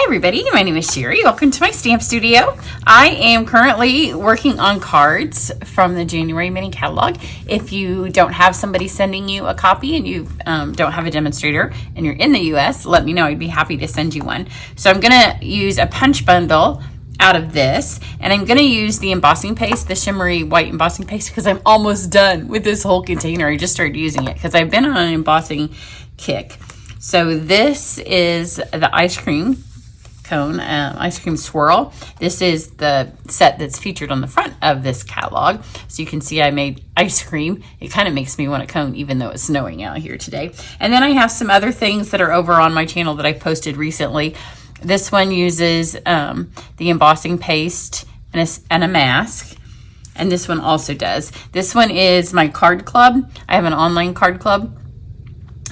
everybody, my name is Sherry. Welcome to my stamp studio. I am currently working on cards from the January mini catalog. If you don't have somebody sending you a copy and you don't have a demonstrator and you're in the US, let me know. I'd be happy to send you one. So I'm going to use a punch bundle out of this, and I'm going to use the embossing paste, the shimmery white embossing paste, because I'm almost done with this whole container. I just started using it because I've been on an embossing kick. So this is the ice cream cone, ice cream swirl. This is the set that's featured on the front of this catalog. So you can see I made ice cream. It kind of makes me want a cone even though it's snowing out here today. And then I have some other things that are over on my channel that I posted recently. This one uses the embossing paste and a mask. And this one also does. This one is my card club. I have an online card club.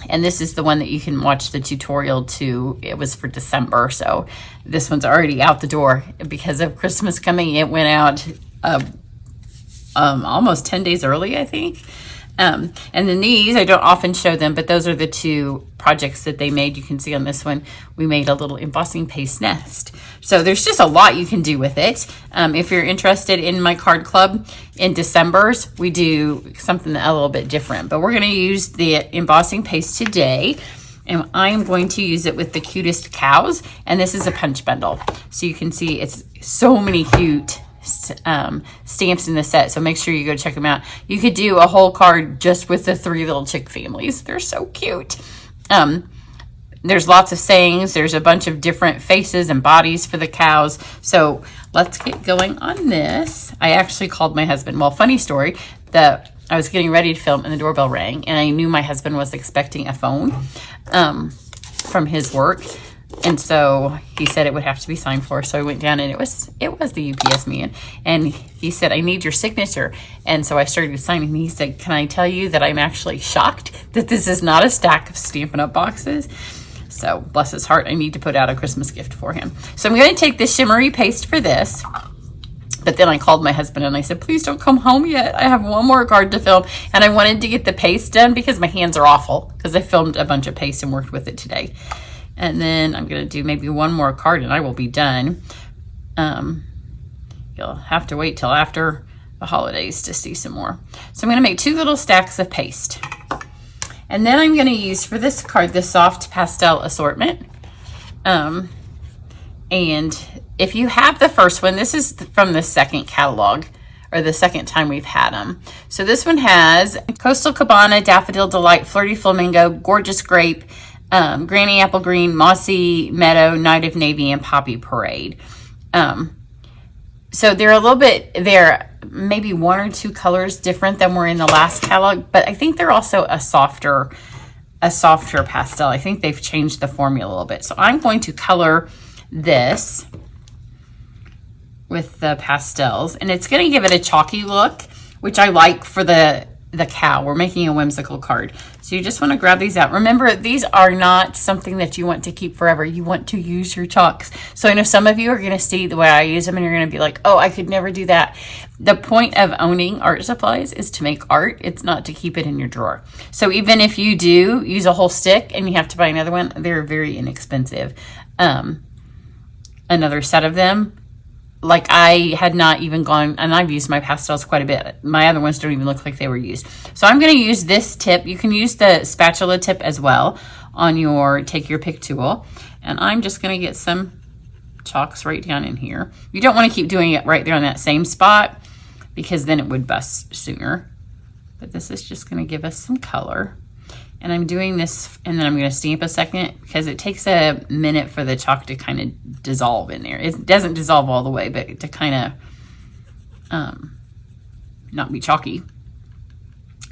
And this is the one that you can watch the tutorial to. It was for December, so this one's already out the door because of Christmas coming. It went out almost 10 days early, I think. And then these, I don't often show them, but those are the two projects that they made. You can see on this one, we made a little embossing paste nest. So there's just a lot you can do with it. If you're interested in my card club in December's, we do something a little bit different, but we're going to use the embossing paste today. And I'm going to use it with the Cutest cows. And this is a punch bundle. So you can see it's so many cute stamps in the set, so make sure you go check them out. You could do a whole card just with the 3 little chick families. They're so cute. There's lots of sayings. There's a bunch of different faces and bodies for the cows. So let's get going on this. I actually called my husband. Well, funny story, that I was getting ready to film and the doorbell rang, and I knew my husband was expecting a phone from his work. And so he said it would have to be signed for. So I went down and it was the UPS man. And he said, I need your signature. And so I started signing. And he said, can I tell you that I'm actually shocked that this is not a stack of Stampin' Up! Boxes? So bless his heart, I need to put out a Christmas gift for him. So I'm going to take this shimmery paste for this. But then I called my husband and I said, please don't come home yet. I have one more card to film. And I wanted to get the paste done because my hands are awful because I filmed a bunch of paste and worked with it today. And then I'm going to do maybe one more card and I will be done. You'll have to wait till after the holidays to see some more. So I'm going to make 2 little stacks of paste. And then I'm going to use for this card the soft pastel assortment. And if you have the first one, this is from the second catalog, or the second time we've had them. So this one has Coastal Cabana, Daffodil Delight, Flirty Flamingo, Gorgeous Grape, Granny Apple Green, Mossy Meadow, Night of Navy, and Poppy Parade. So they're a little bit, they're maybe 1 or 2 colors different than were in the last catalog, but I think they're also a softer pastel. I think they've changed the formula a little bit. So I'm going to color this with the pastels, and it's going to give it a chalky look, which I like for the cow. We're making a whimsical card. So you just want to grab these out. Remember, these are not something that you want to keep forever. You want to use your chalks. So I know some of you are going to see the way I use them and you're going to be like, oh, I could never do that. The point of owning art supplies is to make art. It's not to keep it in your drawer. So even if you do use a whole stick and you have to buy another one, they're very inexpensive. Another set of them, like I had not even gone, and I've used my pastels quite a bit. My other ones don't even look like they were used. So I'm going to use this tip. You can use the spatula tip as well on your take your pick tool. And I'm just going to get some chalks right down in here. You don't want to keep doing it right there on that same spot because then it would bust sooner. But this is just going to give us some color. And I'm doing this, and then I'm going to stamp a second because it takes a minute for the chalk to kind of dissolve in there. It doesn't dissolve all the way, but to kind of not be chalky.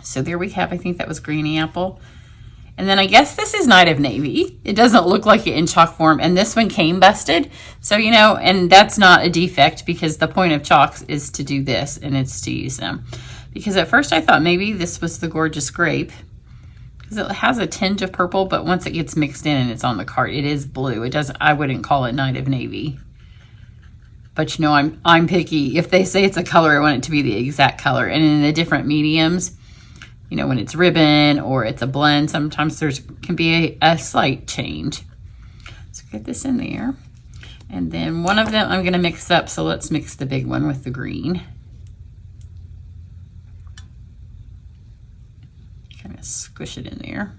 So there we have, I think that was Granny Apple. And then I guess this is Night of Navy. It doesn't look like it in chalk form, and this one came busted. So, you know, and that's not a defect because the point of chalks is to do this, and it's to use them. Because at first I thought maybe this was the Gorgeous Grape, it has a tinge of purple, but once it gets mixed in and it's on the card, it is blue. It doesn't, I wouldn't call it Night of Navy. But you know, I'm picky. If they say it's a color, I want it to be the exact color. And in the different mediums, you know, when it's ribbon or it's a blend, sometimes can be a slight change. So get this in there. And then one of them I'm going to mix up, so let's mix the big one with the green. Kind of squish it in there.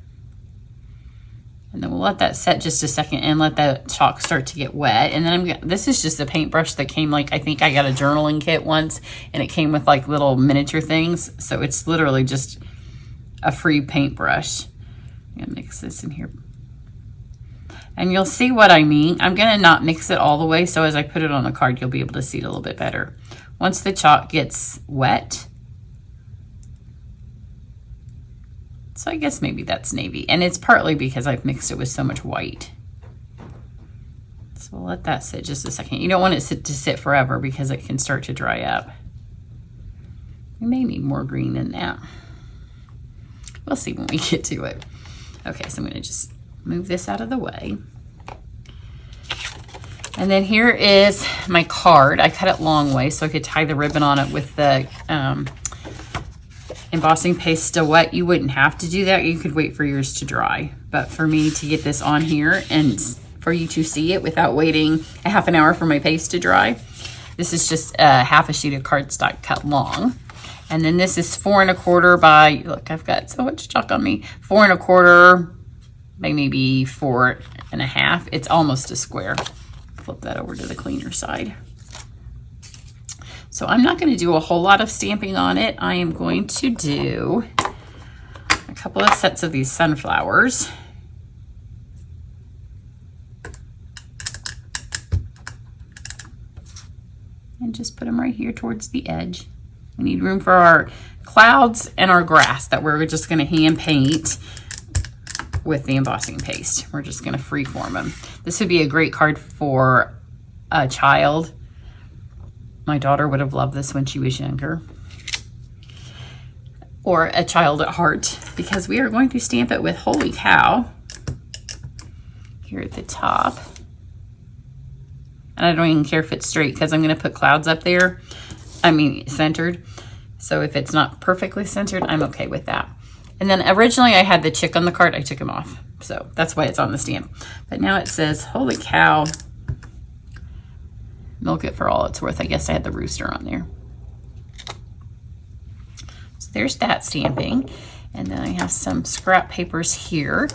And then we'll let that set just a second and let that chalk start to get wet. And then this is just a paintbrush that came, like, I think I got a journaling kit once, and it came with like little miniature things. So it's literally just a free paintbrush. I'm gonna mix this in here. And you'll see what I mean. I'm gonna not mix it all the way, so as I put it on the card, you'll be able to see it a little bit better. Once the chalk gets wet, so I guess maybe that's navy. And it's partly because I've mixed it with so much white. So we'll let that sit just a second. You don't want it to sit forever because it can start to dry up. We may need more green than that. We'll see when we get to it. Okay, so I'm gonna just move this out of the way. And then here is my card. I cut it long way so I could tie the ribbon on it with the embossing paste still wet. You wouldn't have to do that. You could wait for yours to dry. But for me to get this on here and for you to see it without waiting a half an hour for my paste to dry, this is just half a sheet of cardstock cut long. And then this is 4 1/4 by, look, I've got so much chalk on me, 4 1/4 by maybe 4 1/2. It's almost a square. Flip that over to the cleaner side. So I'm not going to do a whole lot of stamping on it. I am going to do a couple of sets of these sunflowers. And just put them right here towards the edge. We need room for our clouds and our grass that we're just going to hand paint with the embossing paste. We're just going to freeform them. This would be a great card for a child. My daughter would have loved this when she was younger. Or a child at heart, because we are going to stamp it with Holy Cow here at the top. And I don't even care if it's straight because I'm going to put clouds up there. I mean, centered. So if it's not perfectly centered, I'm okay with that. And then originally I had the chick on the card. I took him off. So that's why it's on the stamp. But now it says, Holy Cow, milk it for all it's worth. I guess I had the rooster on there. So there's that stamping. And then I have some scrap papers here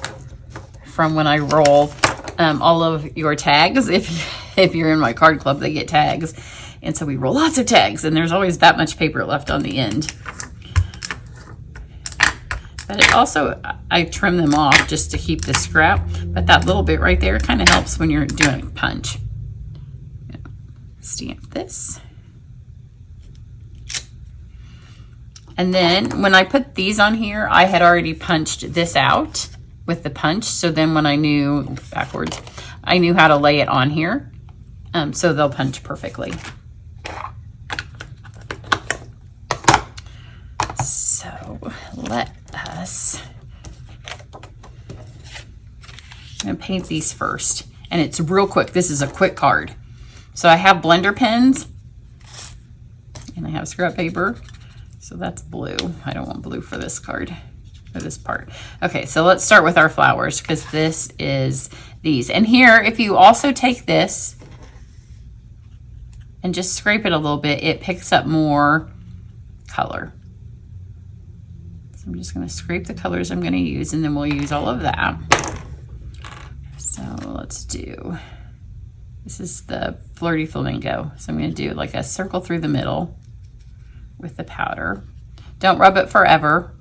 from when I roll all of your tags. If you're in my card club, they get tags. And so we roll lots of tags, and there's always that much paper left on the end. But it also, I trim them off just to keep the scrap, but that little bit right there kind of helps when you're doing a punch. Stamp this. And then when I put these on here, I had already punched this out with the punch. So then when I knew, backwards, I knew how to lay it on here. So they'll punch perfectly. So let us, I'm gonna paint these first. And it's real quick. This is a quick card. So I have blender pens and I have scrap paper. So that's blue. I don't want blue for this card, for this part. Okay, so let's start with our flowers because this is these. And here, if you also take this and just scrape it a little bit, it picks up more color. So I'm just gonna scrape the colors I'm gonna use and then we'll use all of that. So let's do, this is the Flirty Flamingo. So I'm gonna do like a circle through the middle with the powder. Don't rub it forever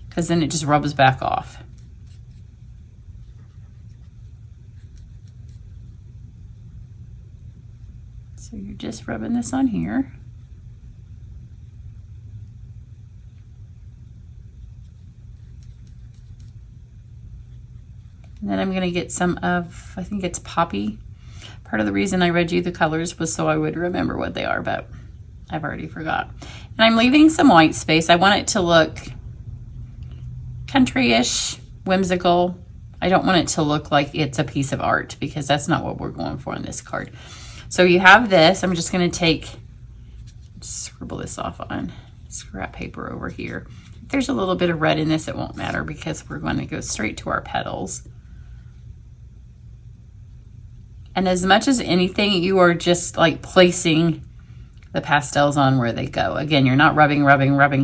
because then it just rubs back off. So you're just rubbing this on here. And then I'm gonna get some of, I think it's Poppy. Part of the reason I read you the colors was so I would remember what they are, but I've already forgot. And I'm leaving some white space. I want it to look country-ish, whimsical. I don't want it to look like it's a piece of art because that's not what we're going for on this card. So you have this. I'm just going to take, scribble this off on scrap paper over here. If there's a little bit of red in this, it won't matter because we're going to go straight to our petals. And as much as anything, you are just like placing the pastels on where they go. Again, you're not rubbing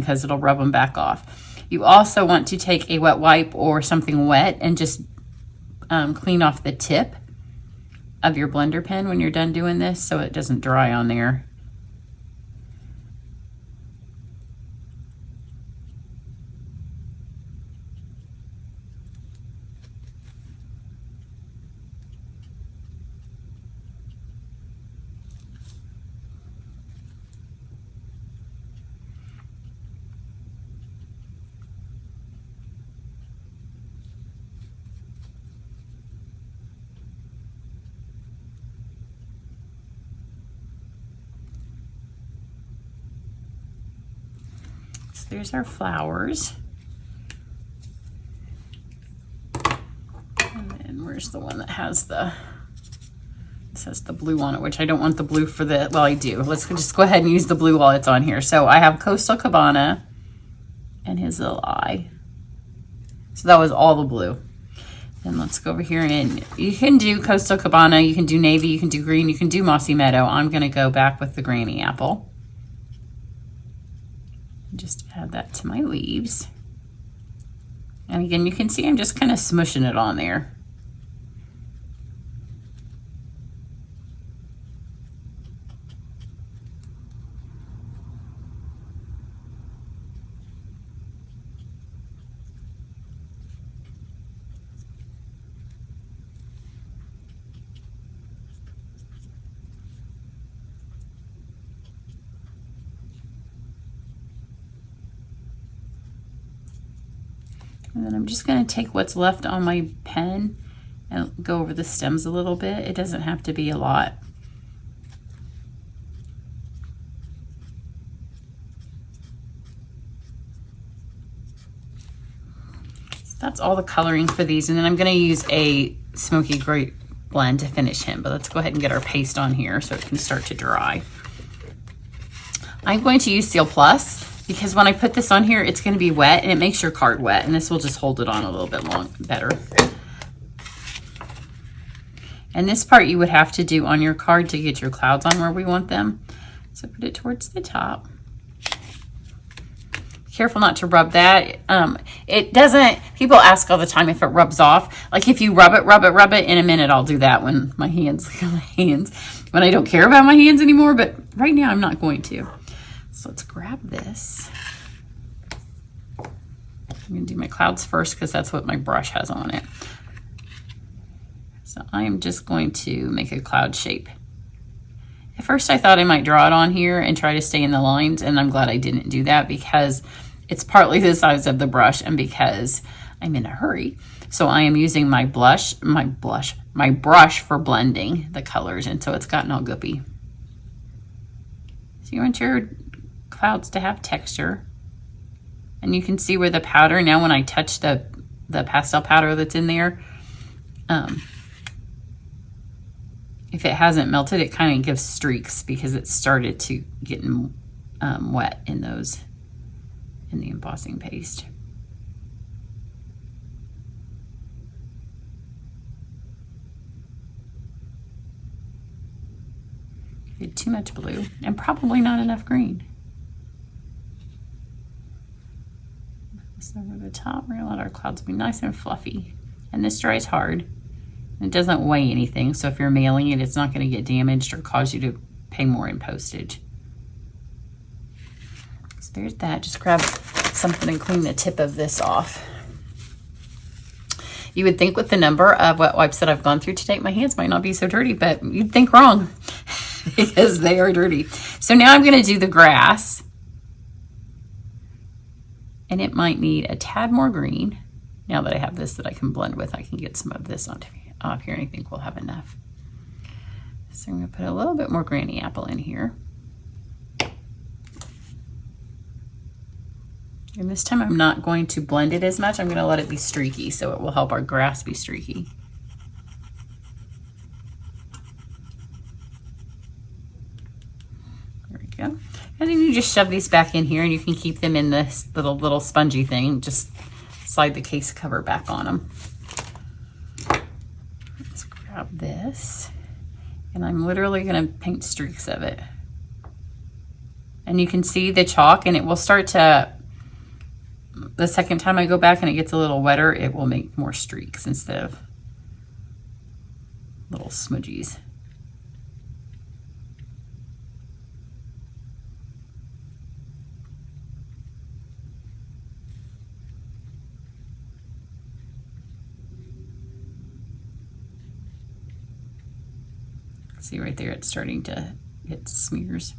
because it'll rub them back off. You also want to take a wet wipe or something wet and just clean off the tip of your blender pen when you're done doing this so it doesn't dry on there. There's our flowers. And then where's the one that has the, it says the blue on it, which I don't want the blue for the, well, I do. Let's just go ahead and use the blue while it's on here. So I have Coastal Cabana and his little eye. So that was all the blue. Then let's go over here, and you can do Coastal Cabana, you can do navy, you can do green, you can do Mossy Meadow. I'm gonna go back with the Granny Apple. Just add that to my leaves. And again, you can see I'm just kind of smushing it on there. And then I'm just going to take what's left on my pen and go over the stems a little bit. It doesn't have to be a lot. So that's all the coloring for these. And then I'm going to use a smoky grape blend to finish him. But let's go ahead and get our paste on here so it can start to dry. I'm going to use Seal Plus, because when I put this on here, it's going to be wet and it makes your card wet, and this will just hold it on a little bit better. And this part you would have to do on your card to get your clouds on where we want them. So put it towards the top. Careful not to rub that. It doesn't, people ask all the time if it rubs off. Like if you rub it, in a minute I'll do that when my hands, when I don't care about my hands anymore, but right now I'm not going to. So let's grab this. I'm going to do my clouds first because that's what my brush has on it. So I am just going to make a cloud shape. At first I thought I might draw it on here and try to stay in the lines, and I'm glad I didn't do that because it's partly the size of the brush and because I'm in a hurry. So I am using my brush for blending the colors, and so it's gotten all goopy. So you want your clouds to have texture, and you can see where the powder, now when I touch the pastel powder that's in there, if it hasn't melted, it kind of gives streaks because it started to get wet in the embossing paste. You had too much blue and probably not enough green. This over the top. We're gonna let our clouds be nice and fluffy. And this dries hard. It doesn't weigh anything, so if you're mailing it, it's not going to get damaged or cause you to pay more in postage. So there's that. Just grab something and clean the tip of this off. You would think with the number of wet wipes that I've gone through today, my hands might not be so dirty, but you'd think wrong because they are dirty. So now I'm going to do the grass. And it might need a tad more green. Now that I have this that I can blend with, I can get some of this off here, and I think we'll have enough. So I'm going to put a little bit more Granny Apple in here. And this time I'm not going to blend it as much. I'm going to let it be streaky, so it will help our grass be streaky. There we go. And then you just shove these back in here, and you can keep them in this little spongy thing. Just slide the case cover back on them. Let's grab this. And I'm literally going to paint streaks of it. And you can see the chalk, and it will start to, the second time I go back and it gets a little wetter, it will make more streaks instead of little smudgies. See right there, it's starting to get smears.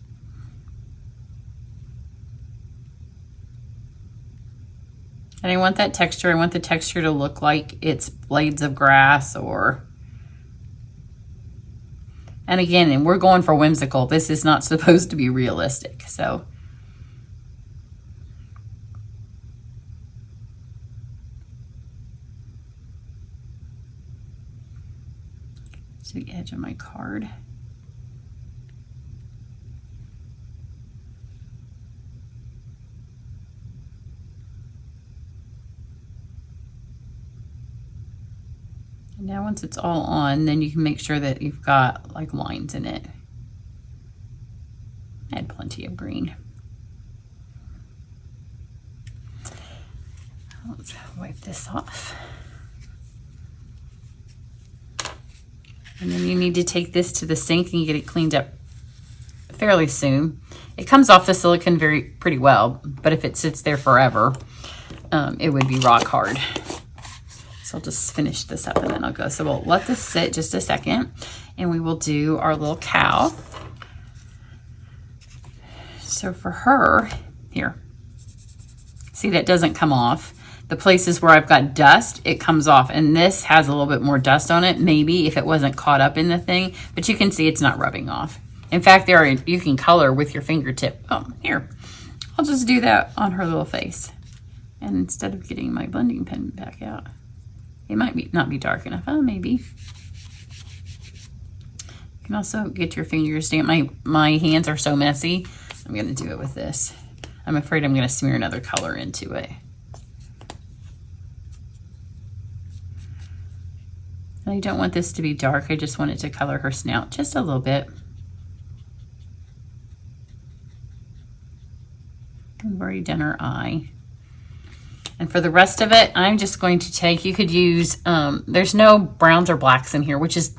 And I want that texture. I want the texture to look like it's blades of grass or, and again, and we're going for whimsical. This is not supposed to be realistic. So to the edge of my card. And now once it's all on, then you can make sure that you've got like lines in it. Add plenty of green. Let's wipe this off. And then you need to take this to the sink and get it cleaned up fairly soon. It comes off the silicone pretty well, but if it sits there forever, it would be rock hard. So I'll just finish this up and then I'll go. So we'll let this sit just a second and we will do our little cow. So for her, here, see that doesn't come off. The places where I've got dust, it comes off, and this has a little bit more dust on it, maybe if it wasn't caught up in the thing, but you can see it's not rubbing off. In fact, you can color with your fingertip. Oh, here, I'll just do that on her little face. And instead of getting my blending pen back out, it might not be dark enough. Oh, maybe. You can also get your fingers damp. My hands are so messy. I'm gonna do it with this. I'm afraid I'm gonna smear another color into it. I don't want this to be dark. I just want it to color her snout just a little bit. I've already done her eye. And for the rest of it, I'm just going to take, you could use, there's no browns or blacks in here, which is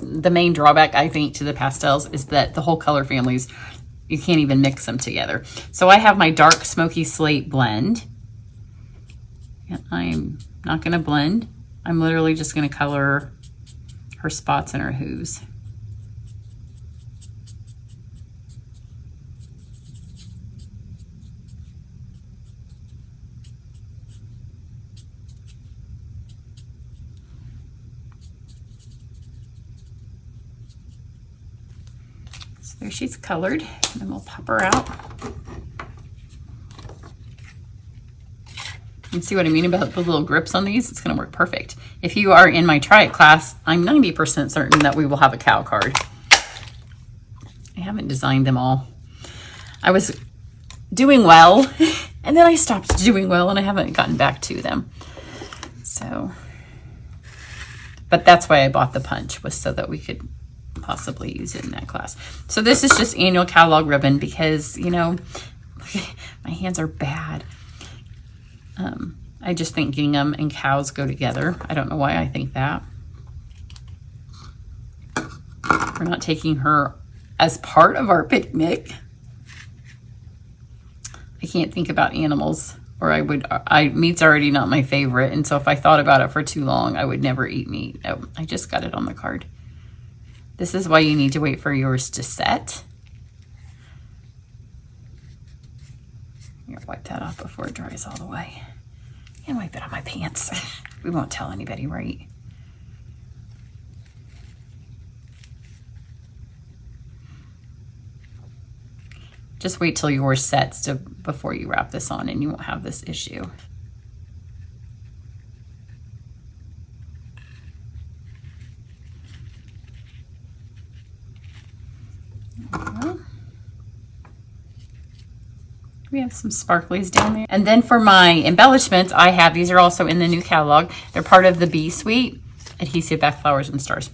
the main drawback, I think, to the pastels, is that the whole color families, you can't even mix them together. So I have my dark smoky slate blend. And I'm not going to blend. I'm literally just going to color her spots and her hooves. So there she's colored, and then we'll pop her out. You see what I mean about the little grips on these? It's going to work perfect. If you are in my Try It class, I'm 90% certain that we will have a cow card. I haven't designed them all. I was doing well, and then I stopped doing well, and I haven't gotten back to them. So, but that's why I bought the punch, was so that we could possibly use it in that class. So this is just annual catalog ribbon because, you know, my hands are bad. I just think gingham and cows go together. I don't know why I think that. We're not taking her as part of our picnic. I can't think about animals, or meat's already not my favorite, and so if I thought about it for too long, I would never eat meat. Oh, I just got it on the card. This is why you need to wait for yours to set. I'm gonna wipe that off before it dries all the way. And wipe it on my pants. We won't tell anybody, right? Just wait till yours sets before you wrap this on, and you won't have this issue. We have some sparklies down there. And then for my embellishments, I have, these are also in the new catalog. They're part of the B Suite, Adhesive Back Flowers and Stars.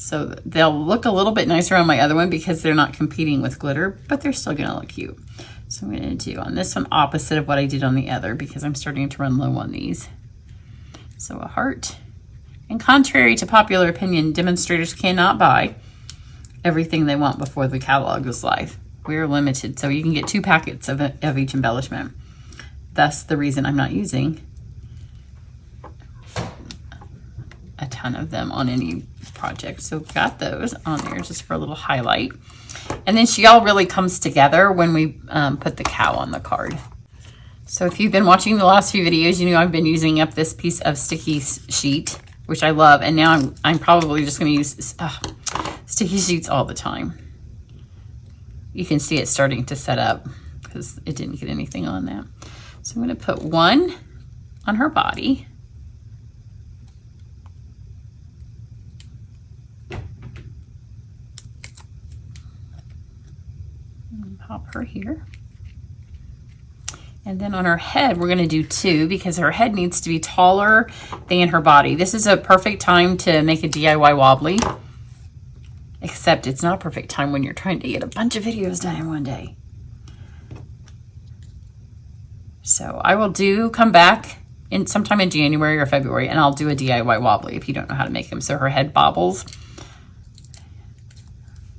So they'll look a little bit nicer on my other one because they're not competing with glitter, but they're still gonna look cute. So I'm gonna do on this one opposite of what I did on the other because I'm starting to run low on these. So a heart. And contrary to popular opinion, demonstrators cannot buy everything they want before the catalog goes live. We are limited, so you can get 2 packets of each embellishment. That's the reason I'm not using a ton of them on any project. So got those on there just for a little highlight. And then she all really comes together when we put the cow on the card. So if you've been watching the last few videos, you know I've been using up this piece of sticky sheet, which I love. And now I'm probably just going to use sticky sheets all the time. You can see it starting to set up because it didn't get anything on that. So I'm going to put one on her body. And pop her here. And then on her head, we're going to do 2 because her head needs to be taller than her body. This is a perfect time to make a DIY wobbly, except it's not a perfect time when you're trying to get a bunch of videos done in one day. So I will come back in sometime in January or February, and I'll do a DIY wobbly if you don't know how to make them. So her head bobbles,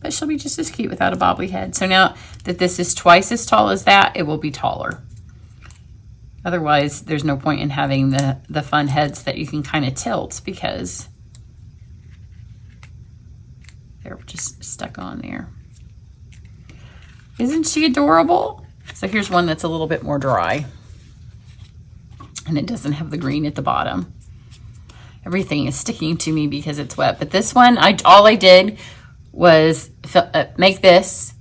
but she'll be just as cute without a bobbly head. So now that this is twice as tall as that, it will be taller. Otherwise, there's no point in having the fun heads that you can kind of tilt because they're just stuck on there. Isn't she adorable? So here's one that's a little bit more dry. And it doesn't have the green at the bottom. Everything is sticking to me because it's wet. But this one, all I did was make this,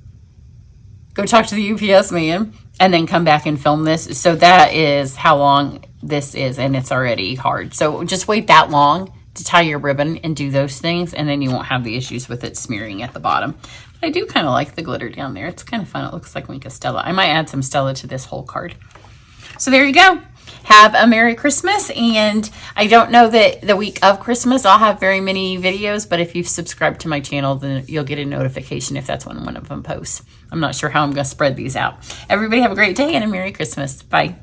go talk to the UPS man, and then come back and film this. So that is how long this is, and it's already hard. So just wait that long to tie your ribbon and do those things, and then you won't have the issues with it smearing at the bottom. But I do kind of like the glitter down there. It's kind of fun. It looks like Wink of Stella. I might add some Stella to this whole card. So there you go. Have a Merry Christmas, and I don't know that the week of Christmas I'll have very many videos, but if you've subscribed to my channel, then you'll get a notification if that's when one of them posts. I'm not sure how I'm going to spread these out. Everybody have a great day and a Merry Christmas. Bye.